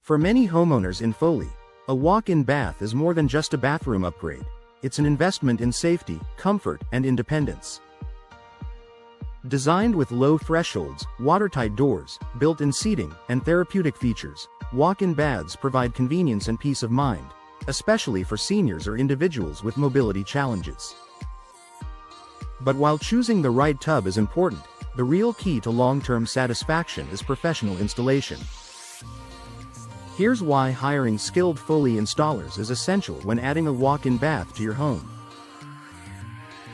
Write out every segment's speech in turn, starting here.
For many homeowners in Foley, a walk-in bath is more than just a bathroom upgrade. It's an investment in safety, comfort, and independence. Designed with low thresholds, watertight doors, built-in seating, and therapeutic features, walk-in baths provide convenience and peace of mind, especially for seniors or individuals with mobility challenges. But while choosing the right tub is important, the real key to long-term satisfaction is professional installation. Here's why hiring skilled Foley installers is essential when adding a walk-in bath to your home.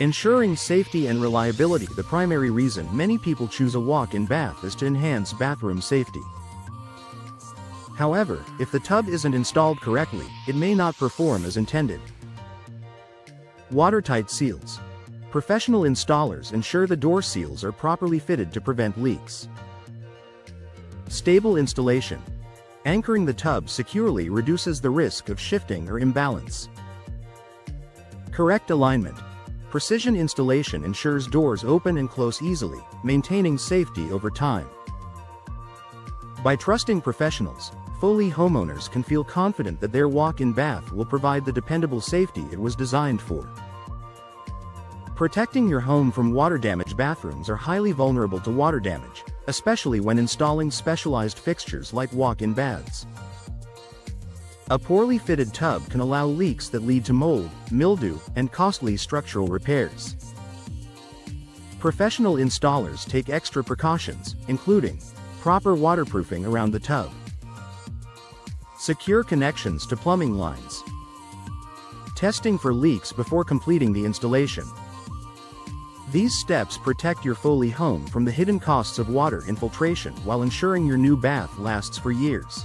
Ensuring safety and reliability. The primary reason many people choose a walk-in bath is to enhance bathroom safety. However, if the tub isn't installed correctly, it may not perform as intended. Watertight seals. Professional installers ensure the door seals are properly fitted to prevent leaks. Stable installation. Anchoring the tub securely reduces the risk of shifting or imbalance. Correct alignment. Precision installation ensures doors open and close easily, maintaining safety over time. By trusting professionals, Foley homeowners can feel confident that their walk-in bath will provide the dependable safety it was designed for. Protecting your home from water damage. Bathrooms are highly vulnerable to water damage, especially when installing specialized fixtures like walk-in baths. A poorly fitted tub can allow leaks that lead to mold, mildew, and costly structural repairs. Professional installers take extra precautions, including proper waterproofing around the tub, secure connections to plumbing lines, testing for leaks before completing the installation. These steps protect your Foley home from the hidden costs of water infiltration while ensuring your new bath lasts for years.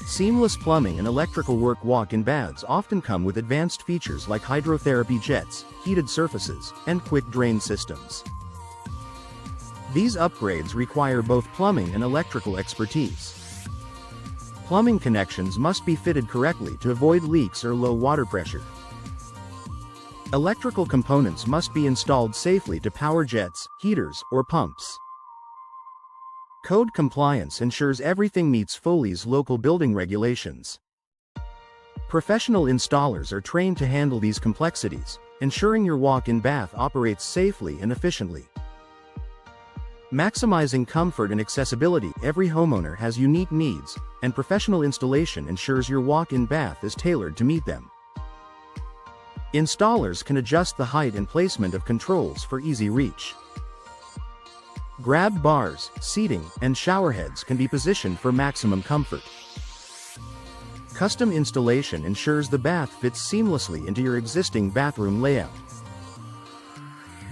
Seamless plumbing and electrical work. Walk-in baths often come with advanced features like hydrotherapy jets, heated surfaces, and quick drain systems. These upgrades require both plumbing and electrical expertise. Plumbing connections must be fitted correctly to avoid leaks or low water pressure. Electrical components must be installed safely to power jets, heaters, or pumps. Code compliance ensures everything meets Foley's local building regulations. Professional installers are trained to handle these complexities, ensuring your walk-in bath operates safely and efficiently. Maximizing comfort and accessibility. Every homeowner has unique needs, and professional installation ensures your walk-in bath is tailored to meet them. Installers can adjust the height and placement of controls for easy reach. Grab bars, seating, and shower heads can be positioned for maximum comfort. Custom installation ensures the bath fits seamlessly into your existing bathroom layout.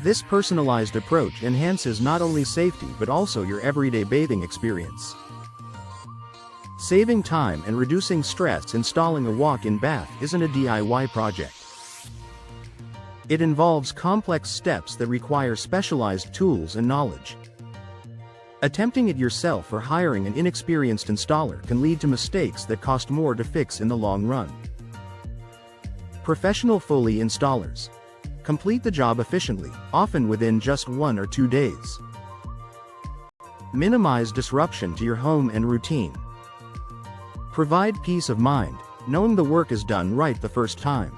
This personalized approach enhances not only safety but also your everyday bathing experience. Saving time and reducing stress. Installing a walk-in bath isn't a DIY project. It involves complex steps that require specialized tools and knowledge. Attempting it yourself or hiring an inexperienced installer can lead to mistakes that cost more to fix in the long run. Professional Foley installers complete the job efficiently, often within just 1 or 2 days. Minimize disruption to your home and routine. Provide peace of mind, knowing the work is done right the first time.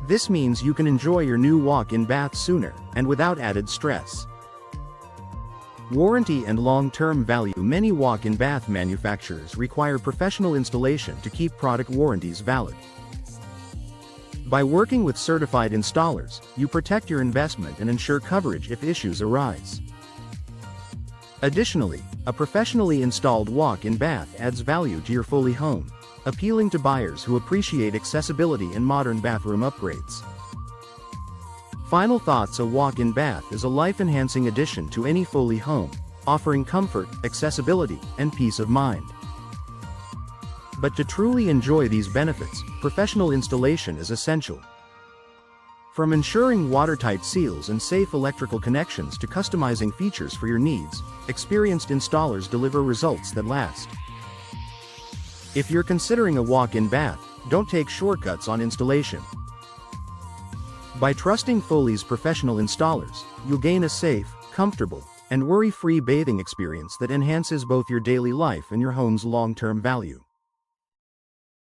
This means you can enjoy your new walk-in bath sooner, and without added stress. Warranty and long-term value. Many walk-in bath manufacturers require professional installation to keep product warranties valid. By working with certified installers, you protect your investment and ensure coverage if issues arise. Additionally, a professionally installed walk-in bath adds value to your Foley home, appealing to buyers who appreciate accessibility and modern bathroom upgrades. Final thoughts. A walk-in bath is a life-enhancing addition to any Foley home, offering comfort, accessibility, and peace of mind. But to truly enjoy these benefits, professional installation is essential. From ensuring watertight seals and safe electrical connections to customizing features for your needs, experienced installers deliver results that last. If you're considering a walk-in bath, don't take shortcuts on installation. By trusting Foley's professional installers, you'll gain a safe, comfortable, and worry-free bathing experience that enhances both your daily life and your home's long-term value.